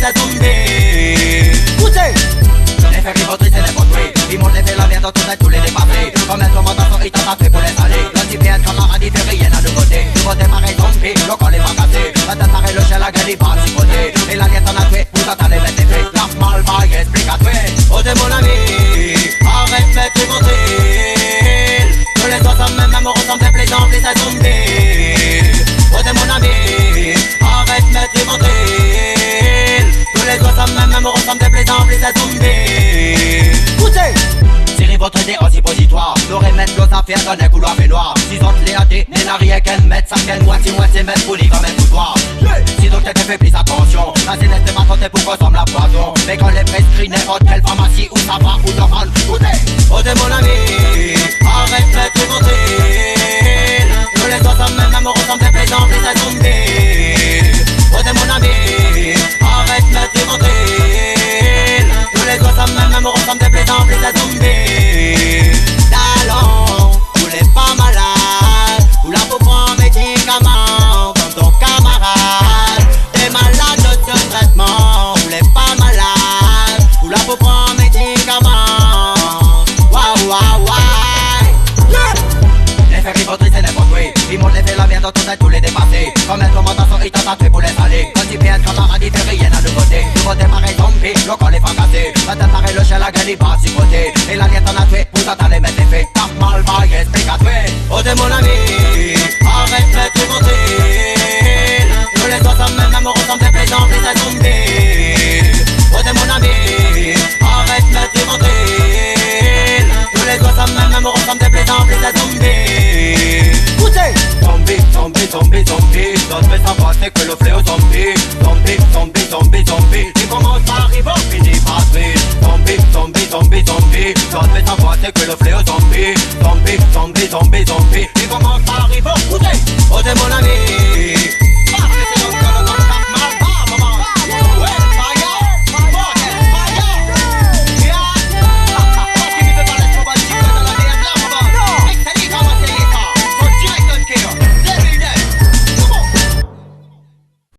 les zombies. Écoutez, les faits rivotrient, c'est n'importe quoi. Ils montent les faits, la merde, autour de tous les dépassés. Comme un commentateur, ils t'ont tatoué pour les aller. L'anti-PN, camarade, il fait rien à deux côtés. Du côté pareil, zombie, le col est pas cassé. La tête pareil, le chien, la gueule, il part du côté. Et la liette en a tué, vous attendez mettre les faits. La mal vague, explique à tuer. Oh, t'es mon ami, arrête, mec, tu ventilles. Tous les doigts, ça même, on ressemble des plaisants, les zombies. Oh, t'es mon ami, arrête, mec, tu ventilles. Tous les doigts, ça même, on ressemble des plaisants, les zombies. Écoutez, Siri, votre idée aussi positoire. L'aurait mettre l'os à faire dans un couloir fait noir. Si on te les a dit, les n'a qu'elle mette ça qu'elle moitié mettre pour les comme un boudoir. Si donc t'es fait plus attention, la sénèce n'est pas tentée pour consommer la poison. Mais quand les prescrits n'importe quelle pharmacie où ça va ou dans un écoutez, oh t'es mon ami, arrête de te mentir. Tous les doigts ça même on ressemble des plaisants, les zombies. Oh t'es mon ami, arrête de te mentir. Tous les doigts ça même on ressemble des plaisants, les zombies. Talons, vous l'êtes pas malade, ou là pour prendre un médicament comme ton camarade. T'es malade de ce traitement, vous l'êtes pas malade, ou là pour prendre un médicament. Waouh waouh waouh. Les faits rivotrient, c'est n'importe quoi. Ils montent les faits, la merde, autour de tous les dépassés. Comme un commentateur, ils t'ont tatoué pour les aller. Quand ils viennent, camarade, il fait rien à deux côtés. Du côté pareil, zombie, le col est pas cassé. La tête pareil, le chien, la gueule, il part du côté. Et la liette en a tué, vous attendez mettre les faits. Tape mal vague, explique à tuer. Oh t'es mon ami, arrête de te mentir. Tous les doigts ça même on ressemble des plaisants, les zombies. Oh t'es mon ami, arrête de te mentir. Tous les doigts ça même on ressemble des plaisants, les zombies. Écoutez, zombie, zombie, zombie, zombie. D'autres fait savoir c'est que le fléau zombie. Zombie, zombie, zombie, zombie. Il commence par arriver, finit par tuer. Zombie, zombie, zombie, zombie. D'autres fait savoir c'est que le fléau zombie. Zombie, zombie, zombie, zombie. Il commence